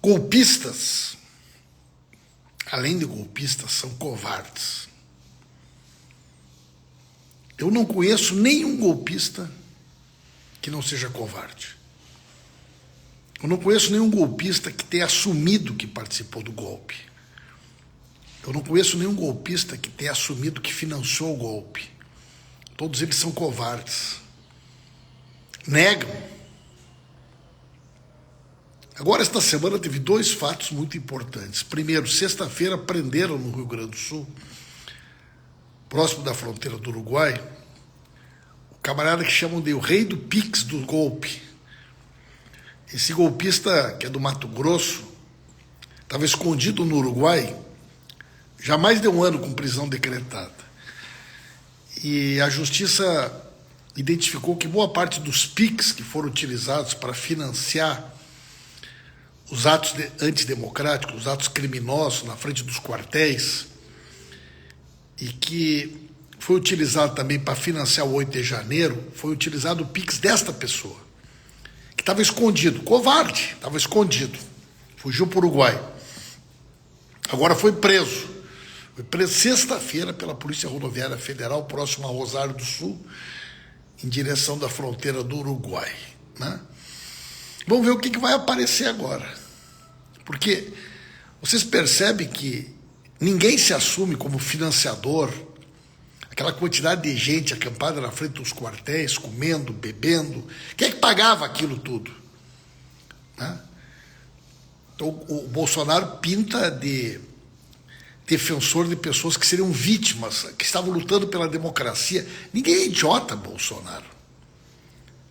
Golpistas, além de golpistas, são covardes. Eu não conheço nenhum golpista que não seja covarde. Eu não conheço nenhum golpista que tenha assumido que participou do golpe. Eu não conheço nenhum golpista que tenha assumido que financiou o golpe. Todos eles são covardes. Negam. Agora, esta semana, teve dois fatos muito importantes. Primeiro, sexta-feira, prenderam no Rio Grande do Sul, próximo da fronteira do Uruguai, o camarada que chamam de o rei do Pix do golpe. Esse golpista, que é do Mato Grosso, estava escondido no Uruguai, já há mais de um ano com prisão decretada. E a justiça identificou que boa parte dos Pix que foram utilizados para financiar os atos antidemocráticos, os atos criminosos na frente dos quartéis, e que foi utilizado também para financiar o 8 de janeiro, foi utilizado o Pix desta pessoa, que estava escondido, covarde, estava escondido, fugiu para o Uruguai. Agora foi preso sexta-feira pela Polícia Rodoviária Federal, próximo a Rosário do Sul, em direção da fronteira do Uruguai, né? Vamos ver o que vai aparecer agora. Porque vocês percebem que ninguém se assume como financiador. Aquela quantidade de gente acampada na frente dos quartéis, comendo, bebendo. Quem é que pagava aquilo tudo? Né? Então, o Bolsonaro pinta de defensor de pessoas que seriam vítimas, que estavam lutando pela democracia. Ninguém é idiota, Bolsonaro.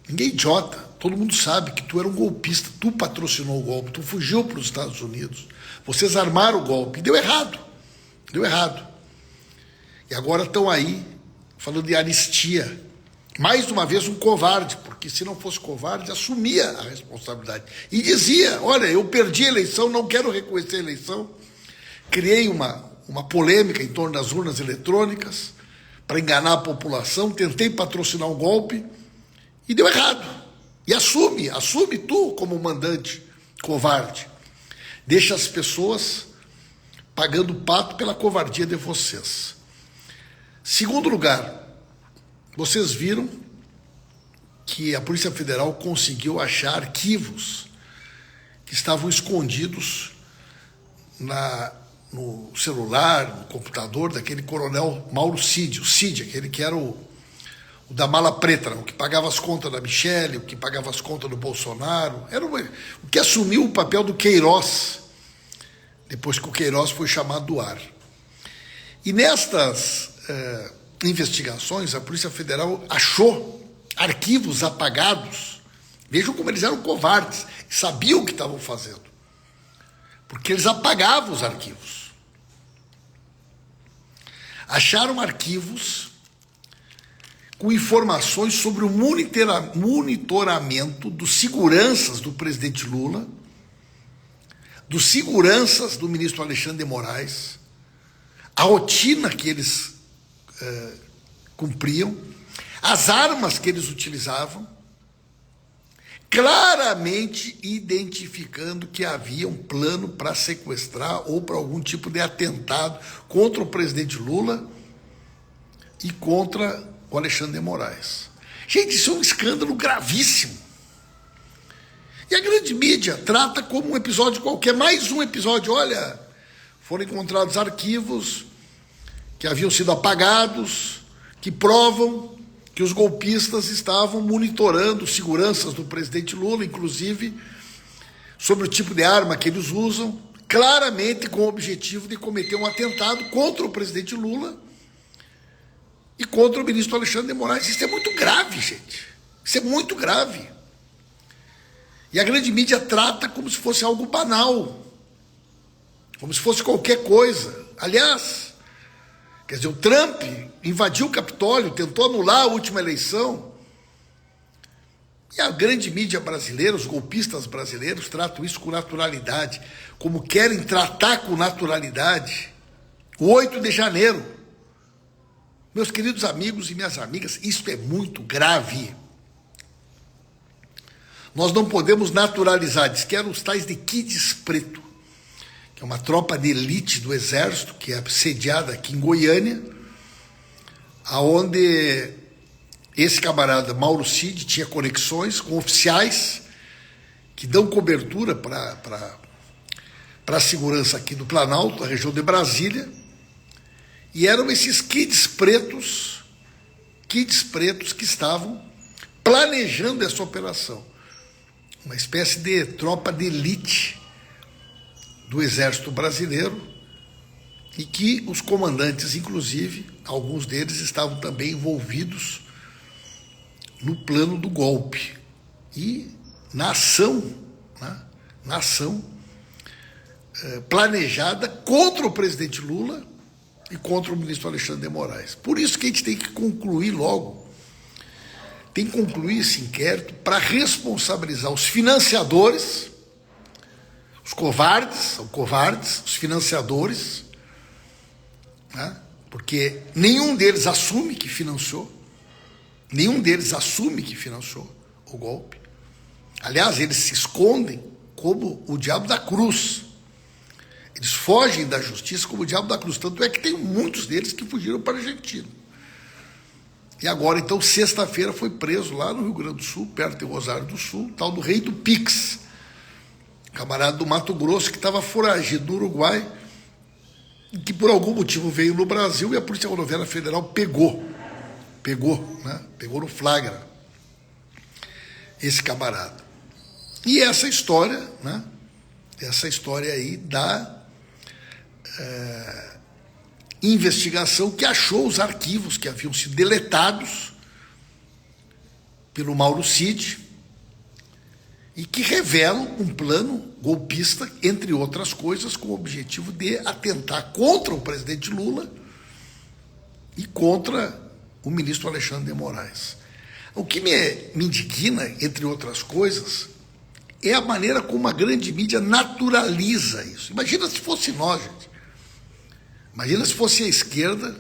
Ninguém é idiota. Todo mundo sabe que tu era um golpista, tu patrocinou o golpe, tu fugiu para os Estados Unidos, vocês armaram o golpe, deu errado. E agora estão aí falando de anistia. Mais uma vez um covarde, porque se não fosse covarde, assumia a responsabilidade. E dizia, olha, eu perdi a eleição, não quero reconhecer a eleição, criei uma polêmica em torno das urnas eletrônicas para enganar a população, tentei patrocinar um golpe e deu errado. E assume tu como mandante covarde. Deixa as pessoas pagando pato pela covardia de vocês. Segundo lugar, vocês viram que a Polícia Federal conseguiu achar arquivos que estavam escondidos no celular, no computador daquele coronel Mauro Cid, o Cid, aquele que era o da mala preta, o que pagava as contas da Michele, o que pagava as contas do Bolsonaro, era o que assumiu o papel do Queiroz, depois que o Queiroz foi chamado do ar. E nestas investigações, a Polícia Federal achou arquivos apagados. Vejam como eles eram covardes, sabiam o que estavam fazendo, porque eles apagavam os arquivos. Acharam arquivos com informações sobre o monitoramento dos seguranças do presidente Lula, dos seguranças do ministro Alexandre de Moraes, a rotina que eles cumpriam, as armas que eles utilizavam, claramente identificando que havia um plano para sequestrar ou para algum tipo de atentado contra o presidente Lula e contra o Alexandre de Moraes. Gente, isso é um escândalo gravíssimo. E a grande mídia trata como um episódio qualquer, mais um episódio. Olha, foram encontrados arquivos que haviam sido apagados, que provam que os golpistas estavam monitorando seguranças do presidente Lula, inclusive sobre o tipo de arma que eles usam, claramente com o objetivo de cometer um atentado contra o presidente Lula e contra o ministro Alexandre de Moraes. Isso é muito grave, gente. Isso é muito grave. E a grande mídia trata como se fosse algo banal, como se fosse qualquer coisa. Aliás, quer dizer, o Trump invadiu o Capitólio, tentou anular a última eleição. E a grande mídia brasileira, os golpistas brasileiros, tratam isso com naturalidade, como querem tratar com naturalidade o 8 de janeiro. Meus queridos amigos e minhas amigas, isso é muito grave. Nós não podemos naturalizar, diz que eram os tais de Kids Preto, que é uma tropa de elite do Exército, que é sediada aqui em Goiânia, aonde esse camarada Mauro Cid tinha conexões com oficiais que dão cobertura para a segurança aqui do Planalto, da região de Brasília, e eram esses kids pretos que estavam planejando essa operação. Uma espécie de tropa de elite do Exército Brasileiro, e que os comandantes, inclusive, alguns deles estavam também envolvidos no plano do golpe e na ação, né, planejada contra o presidente Lula e contra o ministro Alexandre de Moraes. Por isso que a gente tem que concluir logo, tem que concluir esse inquérito para responsabilizar os financiadores, os covardes, são covardes, os financiadores, né, porque nenhum deles assume que financiou o golpe. Aliás, eles se escondem como o diabo da cruz. Eles fogem da justiça como o diabo da cruz. Tanto é que tem muitos deles que fugiram para a Argentina. E agora, então, sexta-feira foi preso lá no Rio Grande do Sul, perto de Rosário do Sul, tal do rei do Pix, camarada do Mato Grosso, que estava foragido no Uruguai, e que por algum motivo veio no Brasil e a Polícia Rodoviária Federal pegou no flagra esse camarada. E essa história, né? Essa história aí da investigação que achou os arquivos que haviam sido deletados pelo Mauro Cid e que revelam um plano golpista, entre outras coisas, com o objetivo de atentar contra o presidente Lula e contra o ministro Alexandre de Moraes. O que me indigna, entre outras coisas, é a maneira como a grande mídia naturaliza isso. Imagina se fosse nós, gente. Imagina se fosse a esquerda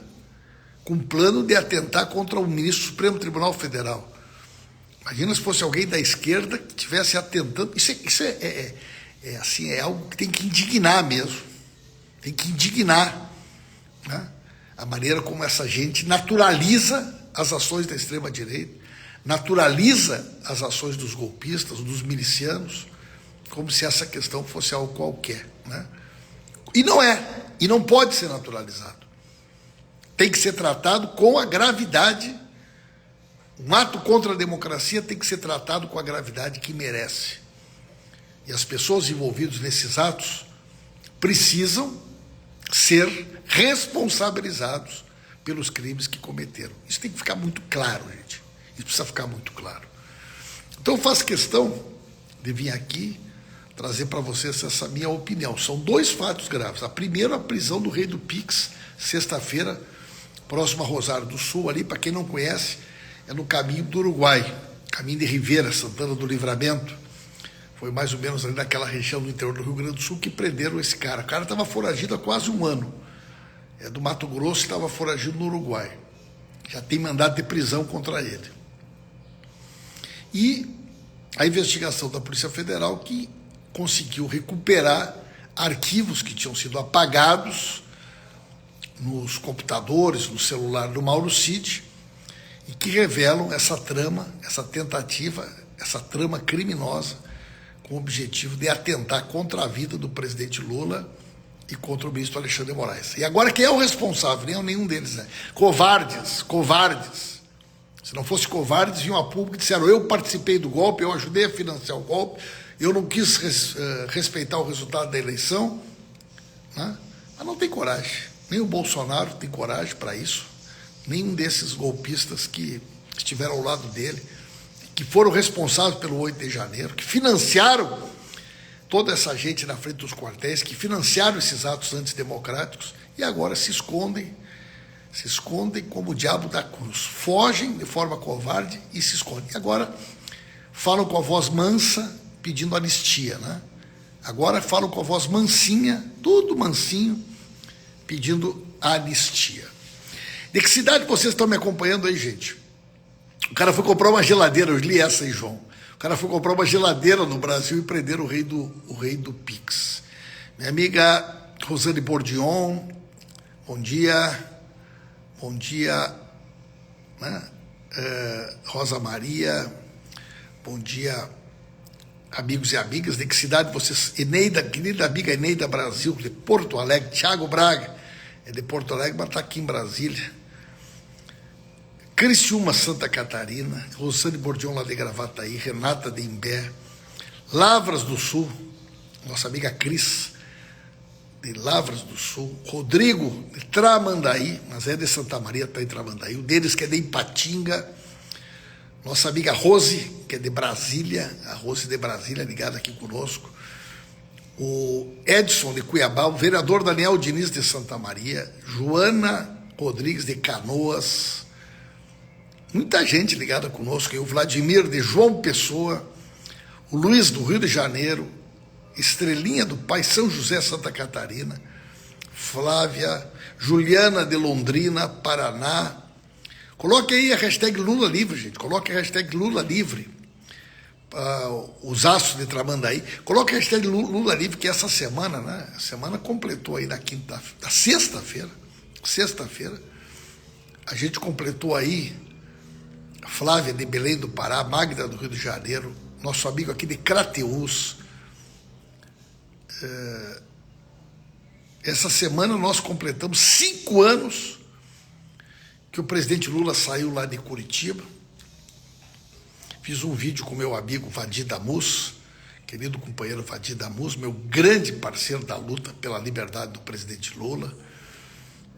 com plano de atentar contra o ministro do Supremo Tribunal Federal. Imagina se fosse alguém da esquerda que estivesse atentando. Isso é algo que tem que indignar mesmo. Tem que indignar, né? A maneira como essa gente naturaliza as ações da extrema-direita, naturaliza as ações dos golpistas, dos milicianos, como se essa questão fosse algo qualquer, né? E não é, e não pode ser naturalizado. Tem que ser tratado com a gravidade. Um ato contra a democracia tem que ser tratado com a gravidade que merece. E as pessoas envolvidas nesses atos precisam ser responsabilizados pelos crimes que cometeram. Isso tem que ficar muito claro, gente. Isso precisa ficar muito claro. Então eu faço questão de vir aqui trazer para vocês essa minha opinião. São dois fatos graves. A primeira, a prisão do rei do Pix, sexta-feira, próximo a Rosário do Sul, ali, para quem não conhece, é no caminho do Uruguai, caminho de Rivera, Santana do Livramento. Foi mais ou menos ali naquela região do interior do Rio Grande do Sul que prenderam esse cara. O cara estava foragido há quase um ano. É do Mato Grosso, estava foragido no Uruguai. Já tem mandado de prisão contra ele. E a investigação da Polícia Federal que conseguiu recuperar arquivos que tinham sido apagados nos computadores, no celular do Mauro Cid, e que revelam essa trama, essa tentativa, essa trama criminosa com o objetivo de atentar contra a vida do presidente Lula e contra o ministro Alexandre de Moraes. E agora quem é o responsável? Nenhum deles, né? Covardes. Se não fosse covardes, vinham a público e disseram: eu participei do golpe, eu ajudei a financiar o golpe, eu não quis respeitar o resultado da eleição, né? Mas não tem coragem. Nem o Bolsonaro tem coragem para isso, nenhum desses golpistas que estiveram ao lado dele, que foram responsáveis pelo 8 de janeiro, que financiaram toda essa gente na frente dos quartéis, que financiaram esses atos antidemocráticos e agora se escondem como o diabo da cruz. Fogem de forma covarde e se escondem. E agora falam com a voz mansa, pedindo anistia, né? Agora falam com a voz mansinha, tudo mansinho, pedindo anistia. De que cidade vocês estão me acompanhando aí, gente? O cara foi comprar uma geladeira, eu li essa aí, João. O cara foi comprar uma geladeira no Brasil e prenderam o rei do Pix. Minha amiga Rosane Bordion, bom dia. Bom dia, né? Rosa Maria, bom dia, amigos e amigas. De que cidade vocês? Eneida, querida amiga Eneida Brasil, de Porto Alegre. Thiago Braga, é de Porto Alegre, mas está aqui em Brasília. Criciúma, Santa Catarina. Rosane Bordion, lá de Gravataí. Renata de Imbé. Lavras do Sul, nossa amiga Cris, de Lavras do Sul. Rodrigo, de Tramandaí, mas é de Santa Maria, está em Tramandaí. O deles que é de Ipatinga. Nossa amiga Rose, que é de Brasília, a Rose de Brasília, ligada aqui conosco. O Edson, de Cuiabá. O vereador Daniel Diniz, de Santa Maria. Joana Rodrigues, de Canoas. Muita gente ligada conosco. O Vladimir, de João Pessoa. O Luiz, do Rio de Janeiro. Estrelinha do Pai, São José, Santa Catarina. Flávia. Juliana, de Londrina, Paraná. Coloque aí a hashtag Lula Livre, gente. Coloque a hashtag Lula Livre. Os Aços de Tramandaí. Coloque a hashtag Lula Livre, que essa semana, né? A semana completou aí na sexta-feira. Sexta-feira. A gente completou aí a Flávia de Belém do Pará, Magda do Rio de Janeiro, nosso amigo aqui de Crateús. Essa semana nós completamos 5 anos que o presidente Lula saiu lá de Curitiba. Fiz um vídeo com meu amigo Vadir Damus, querido companheiro Vadir Damus, meu grande parceiro da luta pela liberdade do presidente Lula.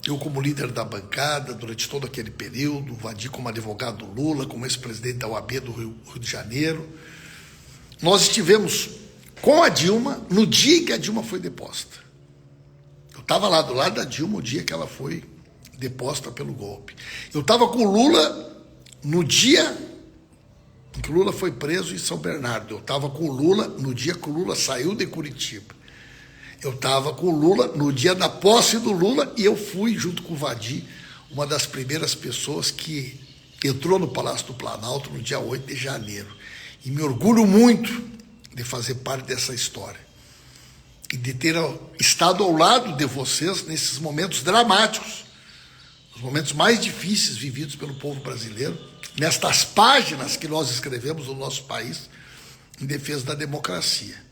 Eu como líder da bancada durante todo aquele período, o Vadir como advogado do Lula, como ex-presidente da OAB do Rio de Janeiro. Nós estivemos com a Dilma no dia em que a Dilma foi deposta. Eu estava lá do lado da Dilma o dia que ela foi deposta pelo golpe. Eu estava com o Lula no dia em que o Lula foi preso em São Bernardo. Eu estava com o Lula no dia que o Lula saiu de Curitiba. Eu estava com o Lula no dia da posse do Lula e eu fui, junto com o Vadir, uma das primeiras pessoas que entrou no Palácio do Planalto no dia 8 de janeiro. E me orgulho muito de fazer parte dessa história e de ter estado ao lado de vocês nesses momentos dramáticos, os momentos mais difíceis vividos pelo povo brasileiro, nestas páginas que nós escrevemos no nosso país em defesa da democracia.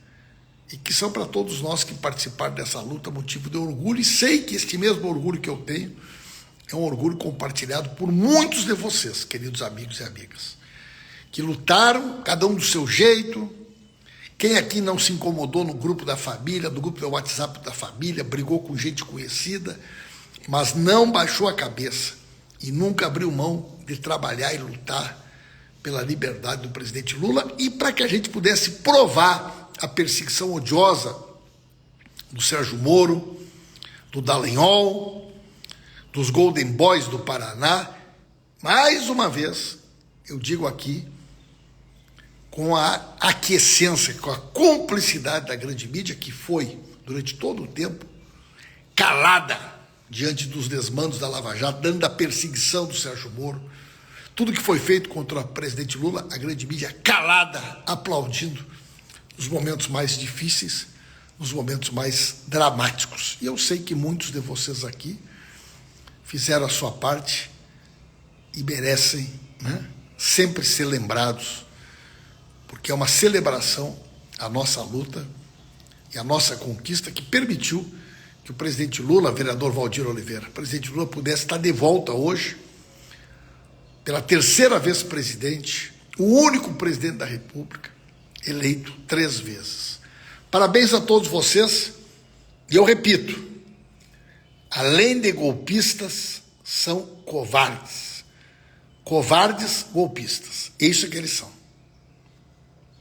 E que são para todos nós que participaram dessa luta motivo de orgulho, e sei que este mesmo orgulho que eu tenho é um orgulho compartilhado por muitos de vocês, queridos amigos e amigas, que lutaram, cada um do seu jeito. Quem aqui não se incomodou no grupo da família, no grupo do WhatsApp da família, brigou com gente conhecida, mas não baixou a cabeça e nunca abriu mão de trabalhar e lutar pela liberdade do presidente Lula e para que a gente pudesse provar a perseguição odiosa do Sérgio Moro, do Dallagnol, dos Golden Boys do Paraná. Mais uma vez, eu digo aqui, com a aquiescência, com a cumplicidade da grande mídia, que foi, durante todo o tempo, calada diante dos desmandos da Lava Jato, dando a perseguição do Sérgio Moro. Tudo que foi feito contra o presidente Lula, a grande mídia calada, aplaudindo nos momentos mais difíceis, nos momentos mais dramáticos. E eu sei que muitos de vocês aqui fizeram a sua parte e merecem, né, sempre ser lembrados, porque é uma celebração a nossa luta e a nossa conquista que permitiu que o presidente Lula, vereador Valdir Oliveira, o presidente Lula pudesse estar de volta hoje, pela terceira vez presidente, o único presidente da República, eleito 3 vezes. Parabéns a todos vocês, e eu repito, além de golpistas, são covardes. Covardes golpistas. É isso que eles são.